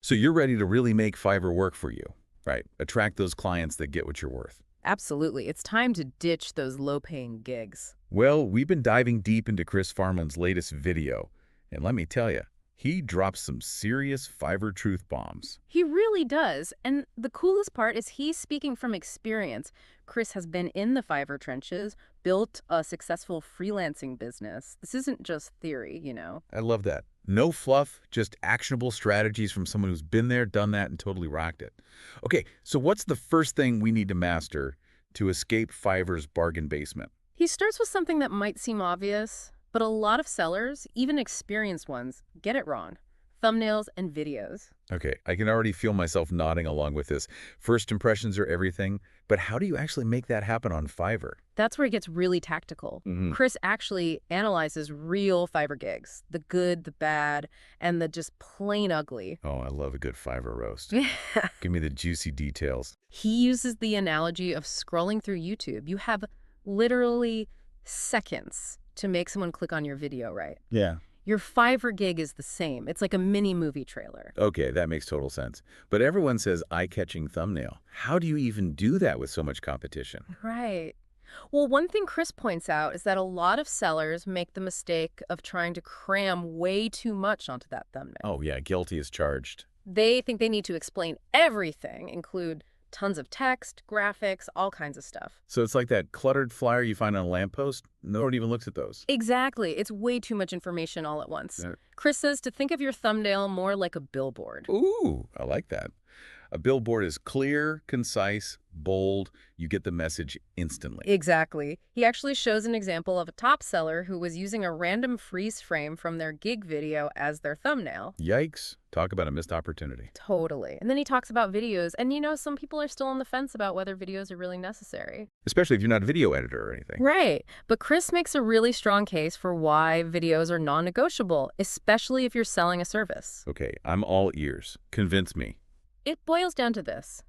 So you're ready to really make Fiverr work for you, right? Attract those clients that get what you're worth. Absolutely. It's time to ditch those low-paying gigs. Well, we've been diving deep into Chris Farman's latest video, and let me tell you, he drops some serious Fiverr truth bombs. He really does. And the coolest part is he's speaking from experience. Chris has been in the Fiverr trenches, built a successful freelancing business. This isn't just theory. I love that. No fluff, just actionable strategies from someone who's been there, done that, and totally rocked it. Okay, so what's the first thing we need to master to escape Fiverr's bargain basement? He starts with something that might seem obvious, but a lot of sellers, even experienced ones, get it wrong. Thumbnails and videos. Okay, I can already feel myself nodding along with this. First impressions are everything, but how do you actually make that happen on Fiverr? That's where it gets really tactical. Chris actually analyzes real Fiverr gigs, the good, the bad, and the just plain ugly. Oh, I love a good Fiverr roast. Yeah. Give me the juicy details. He uses the analogy of scrolling through YouTube. You have literally seconds to make someone click on your video, right? Yeah. Your Fiverr gig is the same. It's like a mini movie trailer. Okay, that makes total sense. But everyone says eye-catching thumbnail. How do you even do that with so much competition? Right. Well, one thing Chris points out is that a lot of sellers make the mistake of trying to cram way too much onto that thumbnail. Oh, yeah, guilty as charged. They think they need to explain everything, include tons of text, graphics, all kinds of stuff. So it's like that cluttered flyer you find on a lamppost? No one even looks at those. Exactly. It's way too much information all at once. Yeah. Chris says to think of your thumbnail more like a billboard. Ooh, I like that. A billboard is clear, concise, bold. You get the message instantly. Exactly. He actually shows an example of a top seller who was using a random freeze frame from their gig video as their thumbnail. Yikes. Talk about a missed opportunity. Totally. And then he talks about videos. And some people are still on the fence about whether videos are really necessary. Especially if you're not a video editor or anything. Right. But Chris makes a really strong case for why videos are non-negotiable, especially if you're selling a service. Okay, I'm all ears. Convince me. It boils down to this.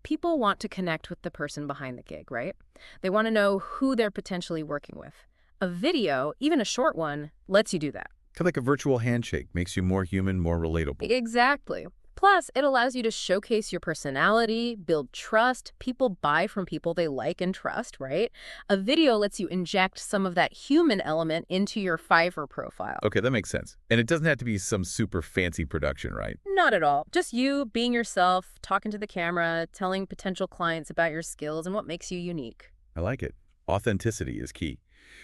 People want to connect with the person behind the gig, right? They want to know who they're potentially working with. A video, even a short one, lets you do that. Kind of like a virtual handshake. Makes you more human, more relatable. Exactly. Plus, it allows you to showcase your personality, build trust. People buy from people they like and trust, right? A video lets you inject some of that human element into your Fiverr profile. Okay, that makes sense. And it doesn't have to be some super fancy production, right? Not at all. Just you being yourself, talking to the camera, telling potential clients about your skills and what makes you unique. I like it. Authenticity is key.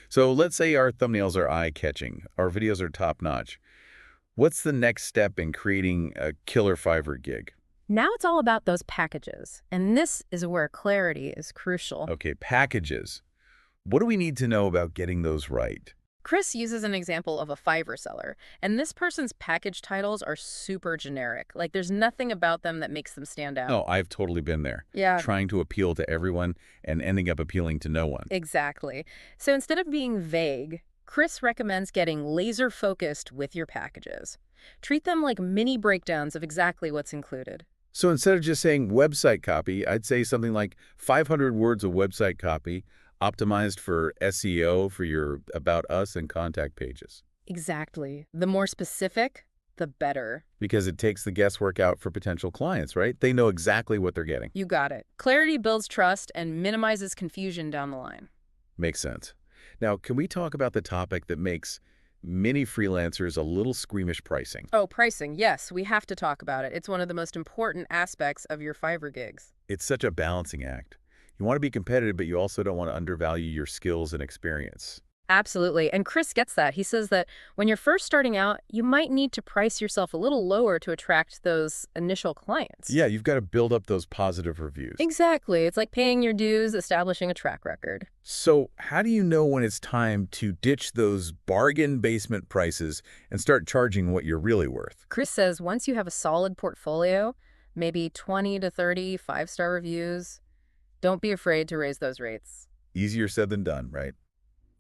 So let's say our thumbnails are eye-catching, our videos are top-notch. What's the next step in creating a killer Fiverr gig? Now it's all about those packages, and this is where clarity is crucial. Okay, packages. What do we need to know about getting those right? Chris uses an example of a Fiverr seller, and this person's package titles are super generic. Like, there's nothing about them that makes them stand out. Oh, I've totally been there. Yeah. Trying to appeal to everyone and ending up appealing to no one. Exactly. So instead of being vague, Chris recommends getting laser-focused with your packages. Treat them like mini breakdowns of exactly what's included. So instead of just saying website copy, I'd say something like 500 words of website copy, optimized for SEO for your About Us and contact pages. Exactly. The more specific, the better. Because it takes the guesswork out for potential clients, right? They know exactly what they're getting. You got it. Clarity builds trust and minimizes confusion down the line. Makes sense. Now, can we talk about the topic that makes many freelancers a little squeamish: pricing? Oh, pricing. Yes, we have to talk about it. It's one of the most important aspects of your Fiverr gigs. It's such a balancing act. You want to be competitive, but you also don't want to undervalue your skills and experience. Absolutely. And Chris gets that. He says that when you're first starting out, you might need to price yourself a little lower to attract those initial clients. Yeah, you've got to build up those positive reviews. Exactly. It's like paying your dues, establishing a track record. So how do you know when it's time to ditch those bargain basement prices and start charging what you're really worth? Chris says once you have a solid portfolio, maybe 20 to 30 five-star reviews, don't be afraid to raise those rates. Easier said than done, right?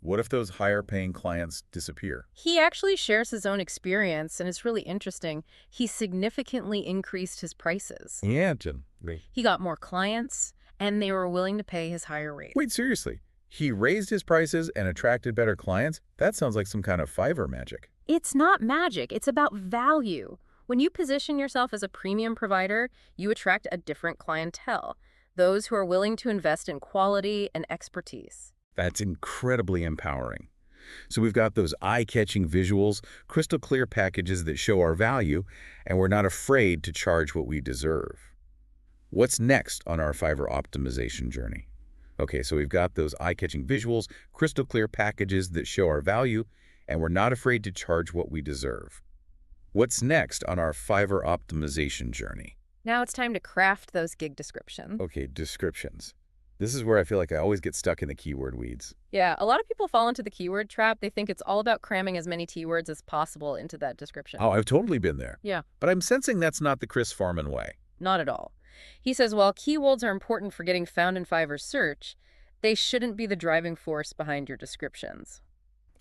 What if those higher paying clients disappear? He actually shares his own experience, and it's really interesting. He significantly increased his prices. Yeah, Jen. He got more clients, and they were willing to pay his higher rate. Wait, seriously? He raised his prices and attracted better clients? That sounds like some kind of Fiverr magic. It's not magic. It's about value. When you position yourself as a premium provider, you attract a different clientele, those who are willing to invest in quality and expertise. That's incredibly empowering. So we've got those eye-catching visuals, crystal clear packages that show our value, and we're not afraid to charge what we deserve. What's next on our Fiverr optimization journey? Okay, so we've got those eye-catching visuals, crystal clear packages that show our value, and we're not afraid to charge what we deserve. What's next on our Fiverr optimization journey? Now it's time to craft those gig descriptions. Okay, descriptions. This is where I feel like I always get stuck in the keyword weeds. Yeah, a lot of people fall into the keyword trap. They think it's all about cramming as many keywords as possible into that description. Oh, I've totally been there. Yeah, But I'm sensing that's not the Chris Farman way. not at all. He says while keywords are important for getting found in Fiverr's search, they shouldn't be the driving force behind your descriptions.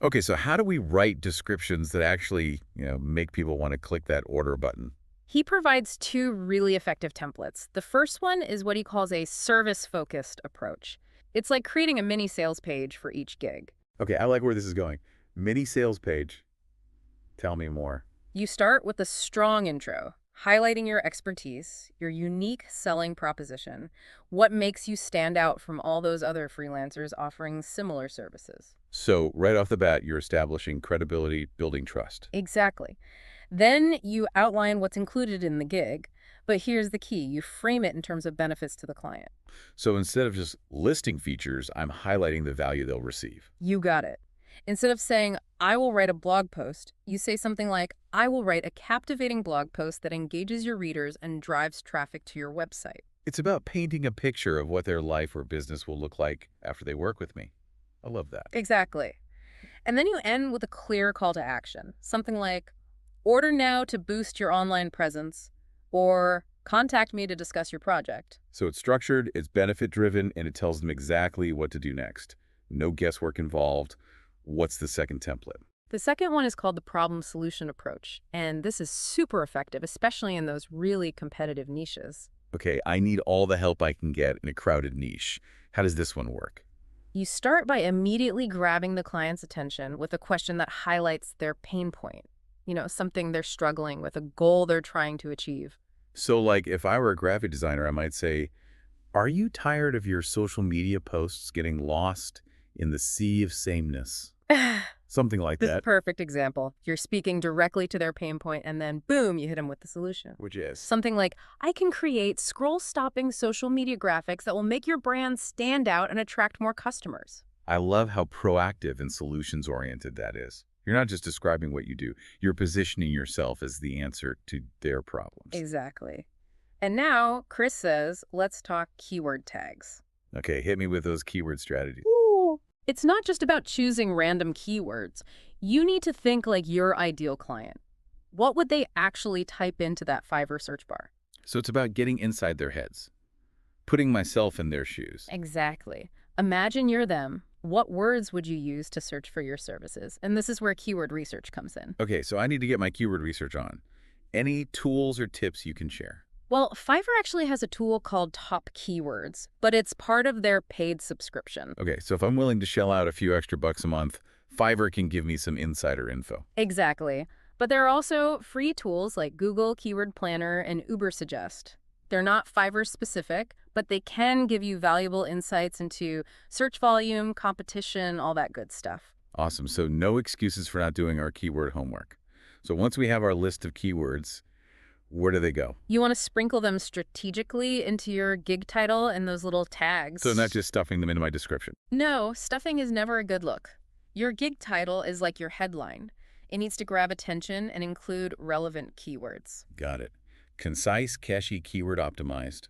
Okay, so how do we write descriptions that actually, make people want to click that order button? He provides two really effective templates. The first one is what he calls a service-focused approach. It's like creating a mini sales page for each gig. Okay, I like where this is going. Mini sales page. Tell me more. You start with a strong intro, highlighting your expertise, your unique selling proposition, what makes you stand out from all those other freelancers offering similar services. So right off the bat, you're establishing credibility, building trust. Exactly. Then you outline what's included in the gig, but here's the key. You frame it in terms of benefits to the client. So instead of just listing features, I'm highlighting the value they'll receive. You got it. Instead of saying, I will write a blog post, you say something like, I will write a captivating blog post that engages your readers and drives traffic to your website. It's about painting a picture of what their life or business will look like after they work with me. I love that. Exactly. And then you end with a clear call to action. Something like, order now to boost your online presence, or contact me to discuss your project. So it's structured, it's benefit-driven, and it tells them exactly what to do next. No guesswork involved. What's the second template? The second one is called the problem-solution approach, and this is super effective, especially in those really competitive niches. Okay, I need all the help I can get in a crowded niche. How does this one work? You start by immediately grabbing the client's attention with a question that highlights their pain point. Something they're struggling with, a goal they're trying to achieve. So like if I were a graphic designer, I might say, are you tired of your social media posts getting lost in the sea of sameness? Something like This is a that. perfect example. You're speaking directly to their pain point, and then boom, you hit them with the solution. Which is? Something like, I can create scroll-stopping social media graphics that will make your brand stand out and attract more customers. I love how proactive and solutions-oriented that is. You're not just describing what you do. You're positioning yourself as the answer to their problems. Exactly. And now, Chris says, let's talk keyword tags. Okay, hit me with those keyword strategies. Ooh. It's not just about choosing random keywords. You need to think like your ideal client. What would they actually type into that Fiverr search bar? So it's about getting inside their heads, putting myself in their shoes. Exactly. Imagine you're them. What words would you use to search for your services? And this is where keyword research comes in. Okay, so I need to get my keyword research on. Any tools or tips you can share? Well, Fiverr actually has a tool called Top Keywords, but it's part of their paid subscription. Okay, so if I'm willing to shell out a few extra bucks a month, Fiverr can give me some insider info. Exactly. But there are also free tools like Google Keyword Planner and Ubersuggest. They're not Fiverr specific, but they can give you valuable insights into search volume, competition, all that good stuff. Awesome, so no excuses for not doing our keyword homework. So once we have our list of keywords, where do they go? You want to sprinkle them strategically into your gig title and those little tags. So not just stuffing them into my description. No, stuffing is never a good look. Your gig title is like your headline. It needs to grab attention and include relevant keywords. Got it. Concise, catchy, keyword optimized.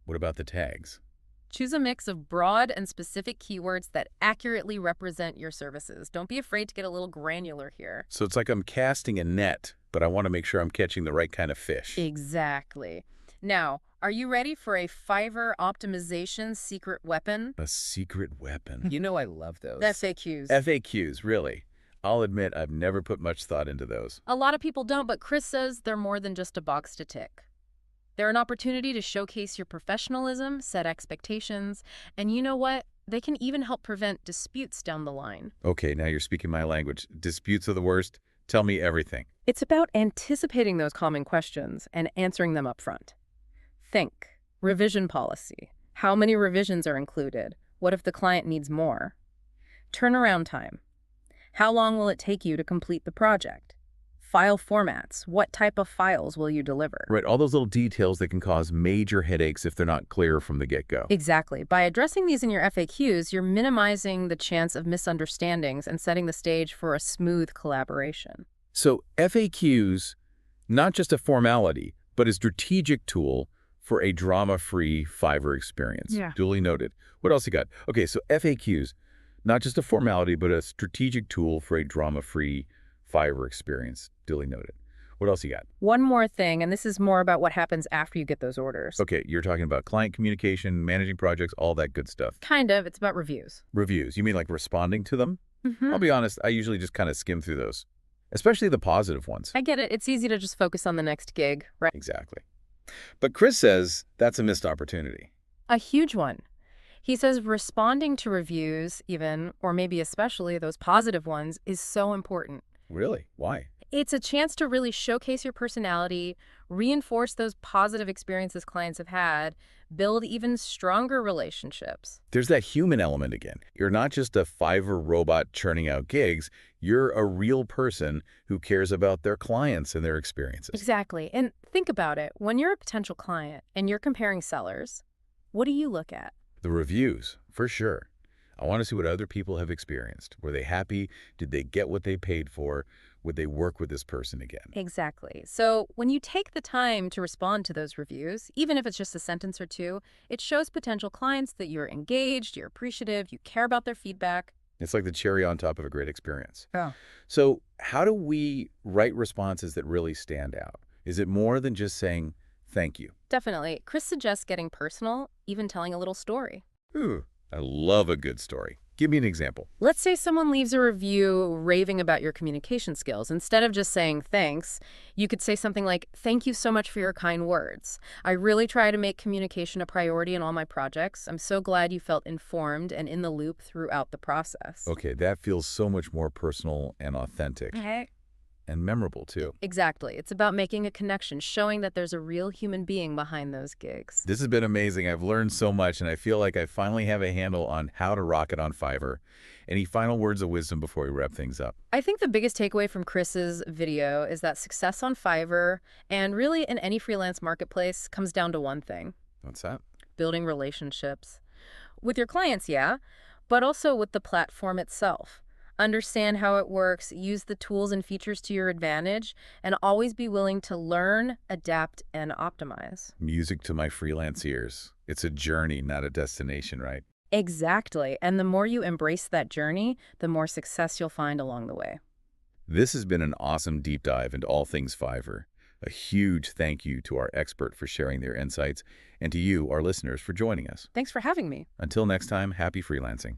What about the tags? Choose a mix of broad and specific keywords that accurately represent your services. Don't be afraid to get a little granular here. So it's like I'm casting a net, but I want to make sure I'm catching the right kind of fish. Exactly. Now, are you ready for a Fiverr optimization secret weapon? A secret weapon. I love those. FAQs. FAQs, really. I'll admit I've never put much thought into those. A lot of people don't, but Chris says they're more than just a box to tick. They're an opportunity to showcase your professionalism, set expectations, and you know what? They can even help prevent disputes down the line. Okay, now you're speaking my language. Disputes are the worst. Tell me everything. It's about anticipating those common questions and answering them up front. Think. Revision policy. How many revisions are included? What if the client needs more? Turnaround time. How long will it take you to complete the project? File formats. What type of files will you deliver? Right, all those little details that can cause major headaches if they're not clear from the get-go. Exactly. By addressing these in your FAQs, you're minimizing the chance of misunderstandings and setting the stage for a smooth collaboration. So FAQs, not just a formality, but a strategic tool for a drama-free Fiverr experience. Yeah. Duly noted. What else you got? Okay, so FAQs, not just a formality, but a strategic tool for a drama-free Fiverr experience. Duly noted. What else you got? One more thing, and this is more about what happens after you get those orders. Okay, you're talking about client communication, managing projects, all that good stuff. Kind of. It's about reviews. Reviews, you mean like responding to them? Mm-hmm. I'll be honest, I usually just kind of skim through those, especially the positive ones. I get it. It's easy to just focus on the next gig, right? Exactly. But Chris says that's a missed opportunity. A huge one. He says responding to reviews, even, or maybe especially those positive ones, is so important. Really? Why? It's a chance to really showcase your personality, reinforce those positive experiences clients have had, build even stronger relationships. There's that human element again. You're not just a Fiverr robot churning out gigs. You're a real person who cares about their clients and their experiences. Exactly. And think about it. When you're a potential client and you're comparing sellers, what do you look at? The reviews, for sure. I want to see what other people have experienced. Were they happy? Did they get what they paid for? Would they work with this person again? Exactly. So when you take the time to respond to those reviews, even if it's just a sentence or two, it shows potential clients that you're engaged, you're appreciative, you care about their feedback. It's like the cherry on top of a great experience. Yeah. So how do we write responses that really stand out? Is it more than just saying, thank you? Definitely. Chris suggests getting personal, even telling a little story. Ooh, I love a good story. Give me an example. Let's say someone leaves a review raving about your communication skills. Instead of just saying thanks, you could say something like, thank you so much for your kind words. I really try to make communication a priority in all my projects. I'm so glad you felt informed and in the loop throughout the process. Okay, that feels so much more personal and authentic. And memorable, too. Exactly. It's about making a connection, showing that there's a real human being behind those gigs. This has been amazing. I've learned so much, and I feel like I finally have a handle on how to rock it on Fiverr. Any final words of wisdom before we wrap things up? I think the biggest takeaway from Chris's video is that success on Fiverr, and really in any freelance marketplace, comes down to one thing. What's that? Building relationships. With your clients, yeah, but also with the platform itself. Understand how it works, use the tools and features to your advantage, and always be willing to learn, adapt, and optimize. Music to my freelance ears. It's a journey, not a destination, right? Exactly. And the more you embrace that journey, the more success you'll find along the way. This has been an awesome deep dive into all things Fiverr. A huge thank you to our expert for sharing their insights, and to you, our listeners, for joining us. Thanks for having me. Until next time, happy freelancing.